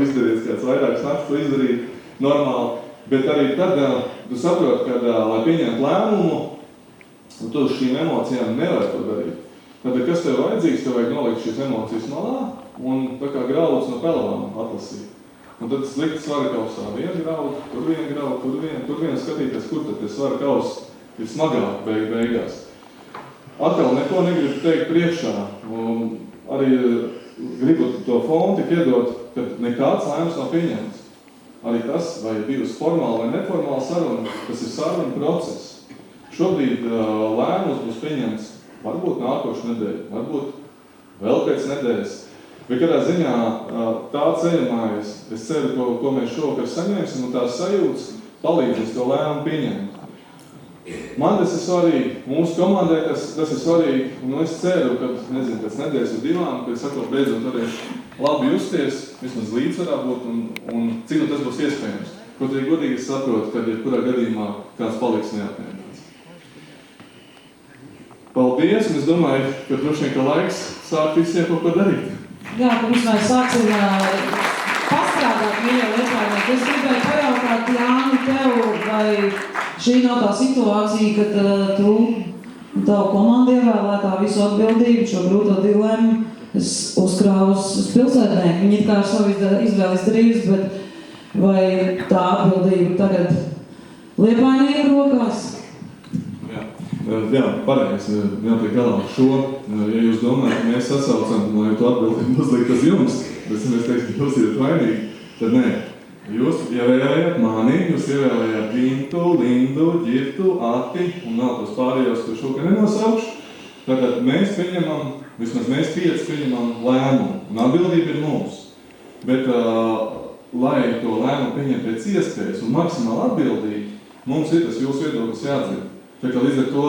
izdarīts kāds vairākas naktas, to izdarīt normāli, bet arī tad tu saproti, ka, lai pieņemtu lēmumu, un tu uz šīm emocijām nevar to darīt. Tad, kas tev vajadzīgs, tev vajag nolikt šīs emocijas malā un tā kā graudus no pelavām atlasīt. Un tad slikt svara kausā vienu graudu, tur vienu skatīties, kur tad tie svara kausi ir smagāk beigās. Atkal neko negribu teikt priekšā, un arī gribu to fonu tik iedot, ka nekāds lēmums nav pieņemts. Arī tas, vai bijusi formāla vai neformāla saruna, tas ir saruna process. Šobrīd lēmums būs pieņemts varbūt nākošu nedēļu, varbūt vēl pēc nedēļas. Bet kādā ziņā tā ceļamājas, es ceru, ko mēs šovakar saņemsim, un tās sajūtas palīdzēs to lēmumu pieņemt. Man tas ir svarīgi, mūsu komandai tas ir svarīgi, un es ceru, ka, nezinu, pēc nedēļas un divām, kad es atkal beidzot varēšu labi justies, vismaz līdzsvarā būt, un cik nu tas būs iespējams. Kaut arī godīgi es saprotu, ka jebkurā gadījumā kāds paliks neapmienāts. Paldies, un es domāju, ka droši vien, ka laiks sākt visiem kaut ko darīt. Jā, pirms mēs sāksim pastrādāt mīļo lietājumiem. Es gribēju pajautāt, Jāni, tev, vai šī nav tā situācija, kad tu tavu komandu ievēlētā visu atbildību, šo grūto dilemmu, es uzkrāvu uz pilsētnieku. Viņi it kā ar savu izvēli izdarījusi, bet vai tā atbildība tagad Liepājnieku rokās? Jā, pareizi, jātiek galā šo. Ja jūs domājat, ka mēs sasaucam, lai to atbildību uzlikt uz jums, bet mēs teiksim, jūs esat vainīgi, tad nē. Jūs ievēlējāt mani, jūs ievēlējāt Gintu, Lindu, Ģirtu, Ati un vēl tos pārējos, ko šokā nenosaukšu. Tātad mēs pieņemam, vismaz mēs 5 pieņemam lēmumu, un atbildība ir mums. Bet, lai to lēmumu pieņem pēc iespējas un maksimāli atbildīgi, mums ir tas jūsu viedoklis jādzird. Tā kā līdz ar to,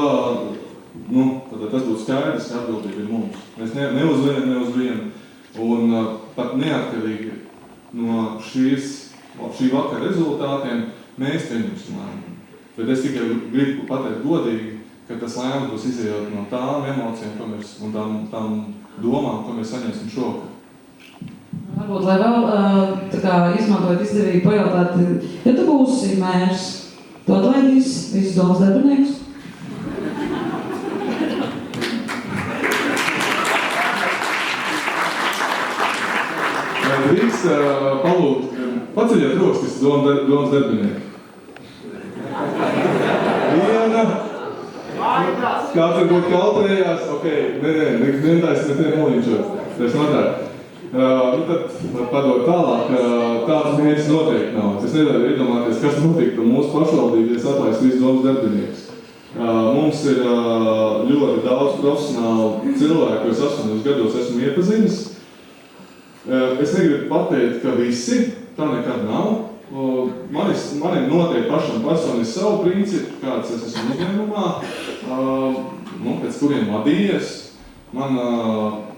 tas būtu skaidrs, ka atbildība ir mums. Mēs neuzvienam, ne uz vienu. Un pat neatkarīgi no šī vakara rezultātiem mēs pieņemsim lēmumu. Bet es tikai gribu pateikt godīgi, ka tas lēmums būs izējot no tām emocijām un tām domām, ko mēs saņemsim šovakar. Varbūt, lai vēl izmantojot izdevīgi pajautāt, ja tu būsi mērs, tu atlaidīs visus domas darbiniekus? Drīkst palūgt, paceļiet rokas, kas domas darbinieki. Viena. Kāds varbūt kautrējās, netājas nolīņšot. Tas notāk. Tad padot tālāk, tāds mērķis noteikti nav. Es nevaru iedomāties, kas notiktu mūsu pašvaldībā, ja atlaist visus domas darbiniekus. Mums ir ļoti daudz profesionālu cilvēku, ko es 8 gados esmu iepazinis. Es negribu pateikt, ka visi, tā nekad nav. Man ir noteikti pašam personīgi savu principu, kāds es esmu uzņēmumā, pēc kuriem vadījies. Man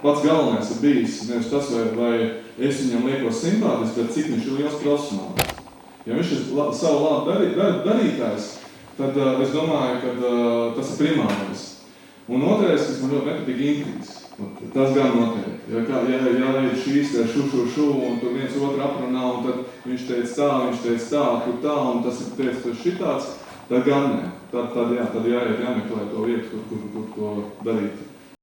pats galvenais ir bijis nevis tas, vai es viņam liekos simpātisks, bet cik viņš ir liels profesionāls. Ja viņš ir savu labu darītājs, tad es domāju, ka tas ir primārais. Un otrais, kas man ļoti nepatīk, intrigas. Tas gan noteikti. Ja ir šīs te šu, un tur viens otru aprunā, un tad viņš teica tā, tur tā, un tas ir teica šitāds, tad gan ne. Tad jāmeklē to vietu, kur to darīt.